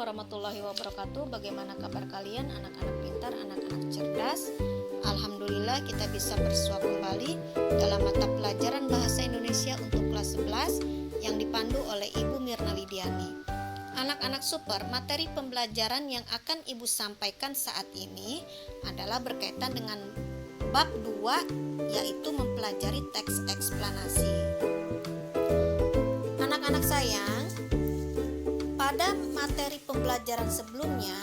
warahmatullahi wabarakatuh. Bagaimana kabar kalian anak-anak pintar, anak-anak cerdas? Alhamdulillah kita bisa bersua kembali dalam mata pelajaran Bahasa Indonesia untuk kelas 11 yang dipandu oleh Ibu Mirna Widiani. Anak-anak super, materi pembelajaran yang akan Ibu sampaikan saat ini adalah berkaitan dengan bab 2, yaitu mempelajari teks eksplanasi. Anak-anak sayang, pada materi pembelajaran sebelumnya,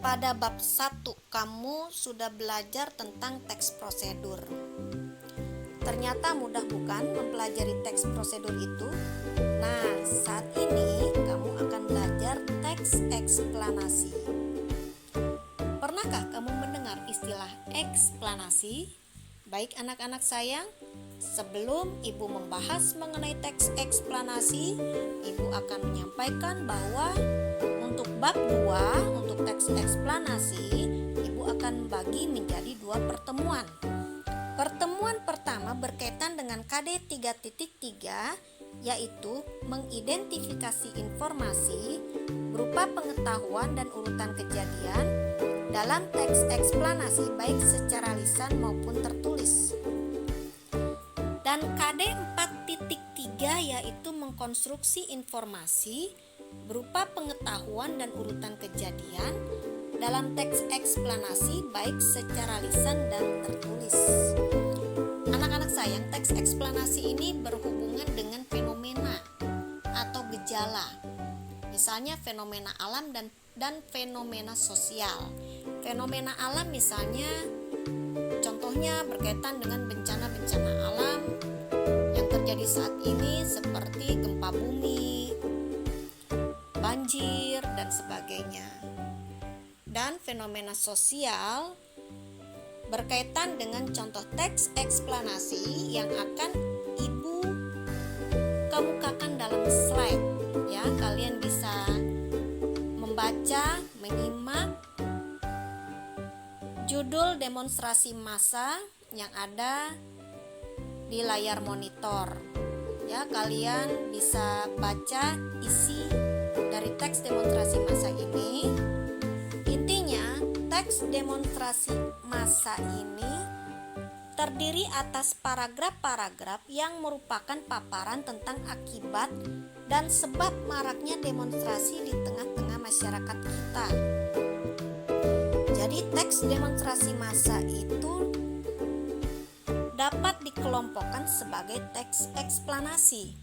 pada bab 1 kamu sudah belajar tentang teks prosedur. Ternyata mudah bukan mempelajari teks prosedur itu? Nah, saat ini kamu akan belajar teks eksplanasi. Pernahkah kamu mendengar istilah eksplanasi? Baik anak-anak sayang, sebelum Ibu membahas mengenai teks eksplanasi, Ibu akan menyampaikan bahwa untuk bab 2, untuk teks eksplanasi, Ibu akan bagi menjadi 2 pertemuan. Pertemuan pertama berkaitan dengan KD 3.3, yaitu mengidentifikasi informasi berupa pengetahuan dan urutan kejadian dalam teks eksplanasi baik secara lisan maupun tertulis. Dan KD 4.3 yaitu mengkonstruksi informasi berupa pengetahuan dan urutan kejadian dalam teks eksplanasi baik secara lisan dan tertulis. Anak-anak sayang, teks eksplanasi ini berhubungan dengan fenomena atau gejala. Misalnya fenomena alam dan fenomena sosial. Fenomena alam misalnya contohnya berkaitan dengan bencana-bencana alam yang terjadi saat ini seperti gempa bumi, banjir, dan sebagainya. Dan fenomena sosial berkaitan dengan contoh teks eksplanasi yang akan Ibu kemukakan dalam slide. Ya, kalian bisa membaca, menyimak judul demonstrasi massa yang ada di layar monitor. Ya, kalian bisa baca isi dari teks demonstrasi massa ini. Intinya, teks demonstrasi massa ini terdiri atas paragraf-paragraf yang merupakan paparan tentang akibat dan sebab maraknya demonstrasi di tengah-tengah masyarakat kita. Jadi teks demonstrasi massa itu dapat dikelompokkan sebagai teks eksplanasi.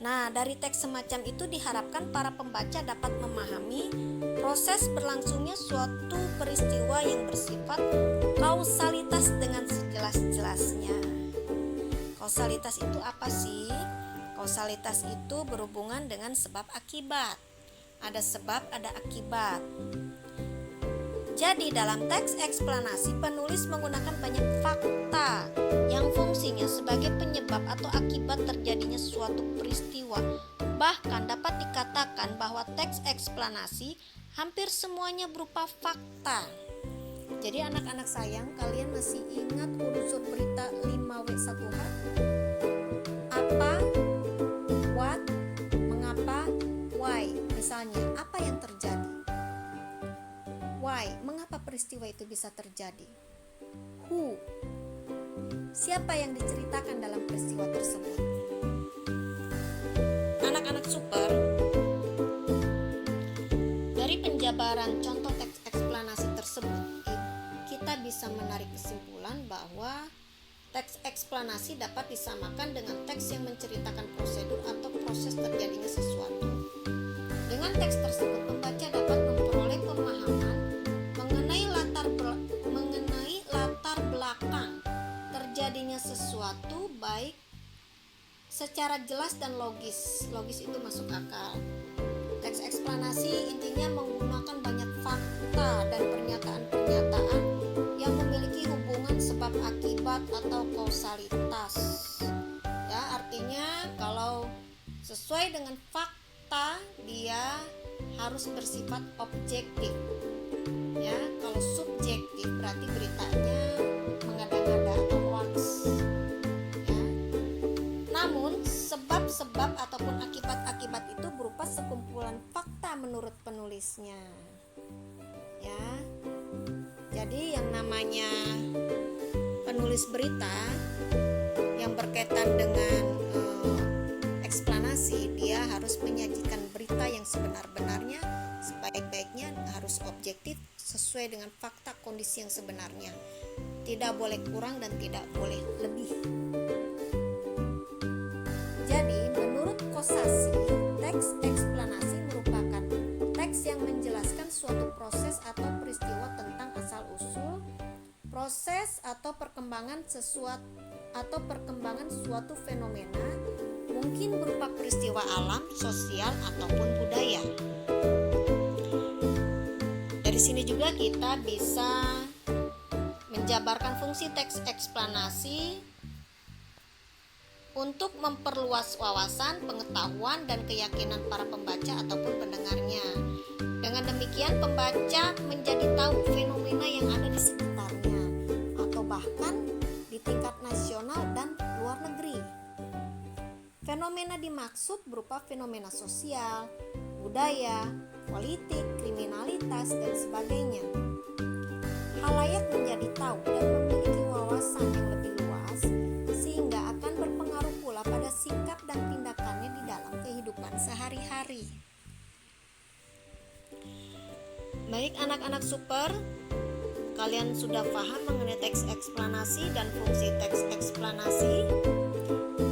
Nah, dari teks semacam itu diharapkan para pembaca dapat memahami proses berlangsungnya suatu peristiwa yang bersifat kausalitas dengan sejelas-jelasnya. Kausalitas itu apa sih? Kausalitas itu berhubungan dengan sebab akibat. Ada sebab, ada akibat. Jadi dalam teks eksplanasi penulis menggunakan banyak fakta yang fungsinya sebagai penyebab atau akibat terjadinya suatu peristiwa. Bahkan dapat dikatakan bahwa teks eksplanasi hampir semuanya berupa fakta. Jadi anak-anak sayang, kalian masih ingat unsur berita 5W1H? Apa, what, mengapa, why. Misalnya, apa yang terjadi? Why, mengapa peristiwa itu bisa terjadi? Who, siapa yang diceritakan dalam peristiwa tersebut? Anak-anak super, dari penjabaran contoh teks eksplanasi tersebut, kita bisa menarik kesimpulan bahwa teks eksplanasi dapat disamakan dengan teks yang menceritakan prosedur atau proses terjadinya sesuatu. Dengan teks tersebut, pembaca dapat memperoleh pemahaman mengenai latar belakang terjadinya sesuatu baik secara jelas dan logis. Logis itu masuk akal. Teks eksplanasi intinya menggunakan banyak fakta dan pernyataan-pernyataan yang memiliki hubungan sebab akibat atau kausalitas. Ya, artinya kalau sesuai dengan fakta dia harus bersifat objektif. Ya, kalau subjektif berarti beritanya mengada-ngada atau hoax. Ya. Namun sebab-sebab ataupun akibat-akibat itu berupa berupa sekumpulan fakta menurut penulisnya. Ya. Jadi yang namanya penulis berita yang berkaitan dengan eksplanasi, dia harus menyajikan berita yang sebenar-benarnya, sebaik-baiknya, harus objektif sesuai dengan fakta kondisi yang sebenarnya. Tidak boleh kurang dan tidak boleh lebih. Jadi, menurut Kosasi, teks eksplanasi merupakan teks yang menjelaskan suatu proses atau peristiwa tentang asal-usul, proses atau perkembangan suatu fenomena, mungkin berupa peristiwa alam, sosial, ataupun budaya. Dari sini juga kita bisa menjabarkan fungsi teks eksplanasi untuk memperluas wawasan, pengetahuan, dan keyakinan para pembaca ataupun pendengarnya. Dengan demikian, pembaca menjadi tahu fenomena yang ada di sekitarnya, atau bahkan di tingkat nasional dan luar negeri. Fenomena dimaksud berupa fenomena sosial, budaya, politik, kriminalitas, dan sebagainya. Khalayak menjadi tahu dan memiliki wawasan yang lebih luas, sehingga akan berpengaruh pula pada sikap dan tindakannya di dalam kehidupan sehari-hari. Baik anak-anak super, kalian sudah paham mengenai teks eksplanasi dan fungsi teks eksplanasi.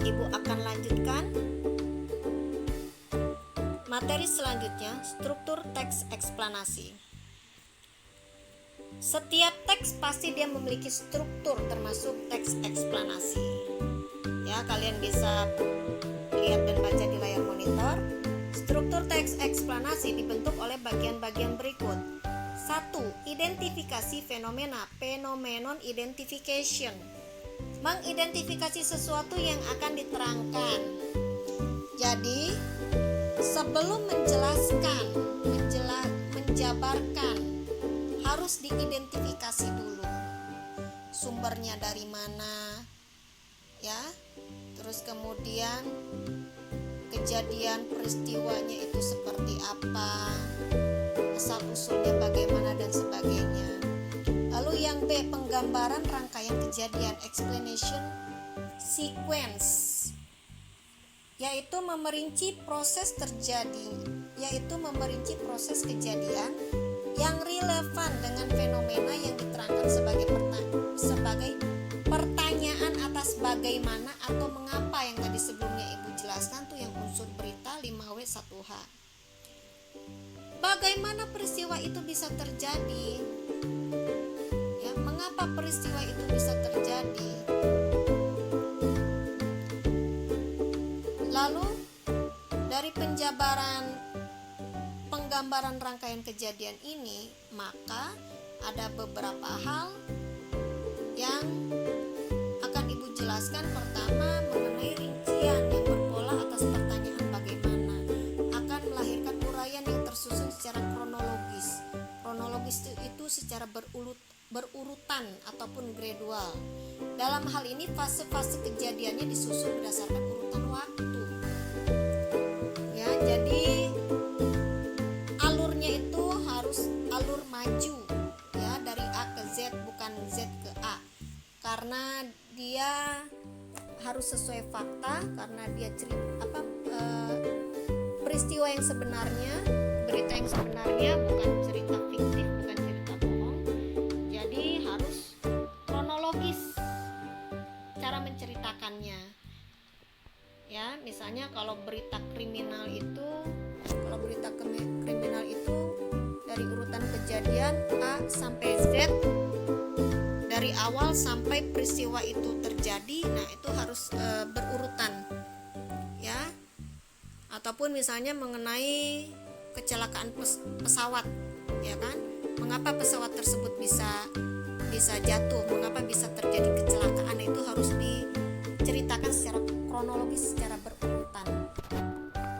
Ibu akan lanjutkan materi selanjutnya, struktur teks eksplanasi. Setiap teks pasti dia memiliki struktur, termasuk teks eksplanasi. Ya, kalian bisa lihat dan baca di layar monitor. Struktur teks eksplanasi dibentuk oleh bagian-bagian berikut. 1. Identifikasi fenomena, phenomenon identification. Mengidentifikasi sesuatu yang akan diterangkan. Jadi, sebelum menjelaskan, menjabarkan, harus diidentifikasi dulu. Sumbernya dari mana, ya. Terus kemudian kejadian peristiwanya itu seperti apa, asal usulnya bagaimana, dan sebagainya. Lalu yang B, penggambaran rangkaian kejadian, explanation sequence, yaitu memerinci proses kejadian yang relevan dengan fenomena yang diterangkan sebagai pertanyaan atas bagaimana atau mengapa yang tadi sebelumnya Ibu jelaskan tuh, yang unsur berita 5W1H. Bagaimana peristiwa itu bisa terjadi? Ya, mengapa peristiwa itu bisa terjadi? Lalu dari penggambaran rangkaian kejadian ini, maka ada beberapa hal yang akan Ibu jelaskan. Pertama, mengenai rincian yang berpola atas pertanyaan bagaimana, akan melahirkan uraian yang tersusun secara kronologis. Kronologis itu secara berurutan ataupun gradual. Dalam hal ini fase-fase kejadiannya disusun berdasarkan urutan waktu. Ya, jadi alurnya itu harus alur maju, ya, dari A ke Z, bukan Z ke A. Karena dia harus sesuai fakta, karena dia peristiwa yang sebenarnya, berita yang sebenarnya, bukan cerita fiktif, bukan cerita bohong. Jadi harus kronologis cara menceritakannya. Ya, misalnya kalau berita kriminal itu dari urutan kejadian A sampai Z, dari awal sampai peristiwa itu terjadi, nah itu harus berurutan, ya. Ataupun misalnya mengenai kecelakaan pesawat, ya kan? Mengapa pesawat tersebut bisa jatuh? Mengapa bisa terjadi kecelakaan? Itu harus diceritakan secara kronologis, secara berurutan.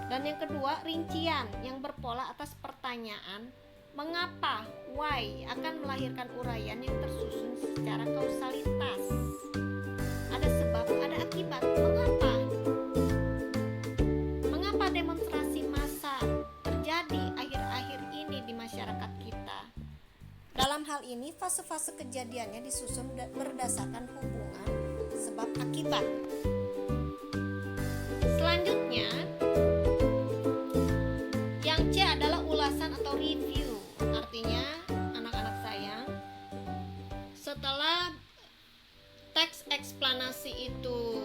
Dan yang kedua, rincian yang berpola atas pertanyaan mengapa, why, akan melahirkan uraian yang tersusun secara kausalitas. Ada sebab, ada akibat. Mengapa demonstrasi massa hal ini fase-fase kejadiannya disusun berdasarkan hubungan sebab akibat. Selanjutnya, yang C adalah ulasan atau review. Artinya, anak-anak sayang, setelah teks eksplanasi itu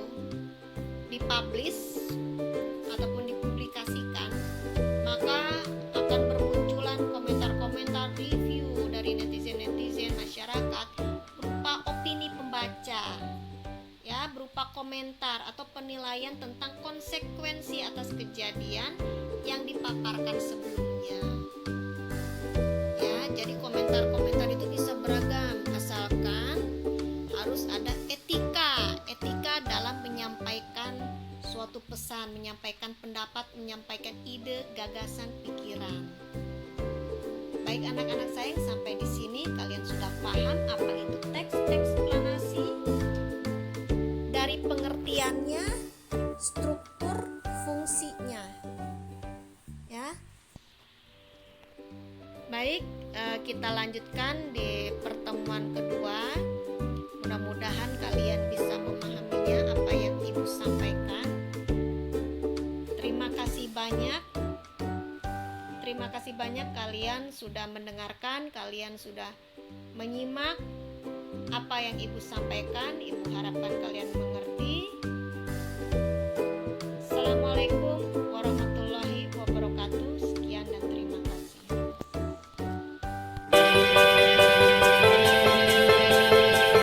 dipublish ataupun dipublikasikan, maka akan bermunculan komentar-komentar review dari netizen-netizen masyarakat berupa opini pembaca, ya, berupa komentar atau penilaian tentang konsekuensi atas kejadian yang dipaparkan sebelumnya. Ya, jadi komentar-komentar itu bisa beragam, asalkan harus ada etika dalam menyampaikan suatu pesan, menyampaikan pendapat, menyampaikan ide, gagasan, pikiran. Baik anak-anak sayang, sampai di sini kalian sudah paham apa itu teks eksplanasi, dari pengertiannya, struktur, fungsinya. Ya. Baik, kita lanjutkan di pertemuan kedua. Mudah-mudahan kalian bisa memahaminya apa yang Ibu sampaikan. Terima kasih banyak. Terima kasih banyak kalian sudah mendengarkan, kalian sudah menyimak apa yang Ibu sampaikan. Ibu harapkan kalian mengerti